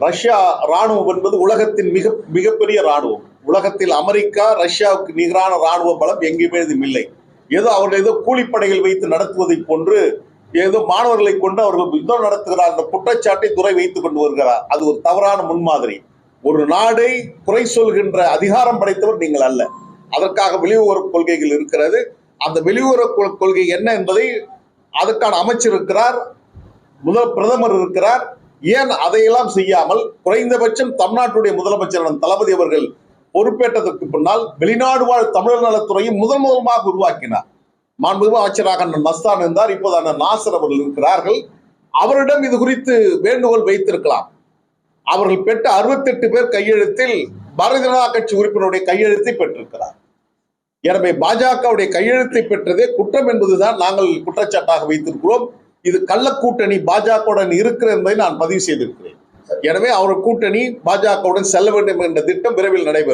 Russia ராணுவம் என்பது உலகத்தின் மிகப்பெரிய ராணுவம். உலகத்தில் அமெரிக்கா ரஷ்யாவுக்கு நிகரான ராணுவ பலம் எங்கேயுமே இல்லை. ஏதோ அவர்கள் ஏதோ கூலிப்படைகள் வைத்து நடத்துவதை போன்று ஏதோ மாணவர்களை கொண்டு அவர்கள் யுத்தம் நடத்துகிறார் என்ற குற்றச்சாட்டை துறை வைத்துக் கொண்டு வருகிறார். அது ஒரு தவறான முன்மாதிரி. ஒரு நாடை குறை சொல்கின்ற அதிகாரம் படைத்தவர் நீங்கள் அல்ல. அதற்காக வெளியுறவு கொள்கைகள் இருக்கிறது. அந்த வெளியுறவு கொள்கை என்ன என்பதை அதற்கான அமைச்சர் இருக்கிறார், பிரதமர் இருக்கிறார். ஏன் அதையெல்லாம் செய்யாமல் குறைந்தபட்சம் தமிழ்நாட்டுடைய முதலமைச்சர் தளபதி அவர்கள் பொறுப்பேற்றதற்கு பின்னால் வெளிநாடு வாழ் தமிழர் நலத்துறையும் முதன்முதலாக உருவாக்கினார். மாண்புமிகு அமைச்சராக மஸ்தான் இருந்தார், இப்போது நாசர் அவர்கள் இருக்கிறார்கள். அவரிடம் இது குறித்து வேண்டுகோள் வைத்திருக்கலாம். அவர்கள் பெற்ற 68 பேர் கையெழுத்தில் பாரதிய ஜனதா கட்சி உறுப்பினருடைய கையெழுத்தை பெற்றிருக்கிறார். எனவே பாஜகவுடைய கையெழுத்தை பெற்றதே குற்றம் என்பதுதான் நாங்கள் குற்றச்சாட்டாக வைத்திருக்கிறோம். இது கள்ள கூட்டணி பாஜகவுடன் இருக்கிறது என்பதை நான் பதிவு செய்திருக்கிறேன். எனவே அவர் கூட்டணி பாஜகவுடன் செல்ல வேண்டும் என்ற திட்டம் விரைவில் நடைபெறும்.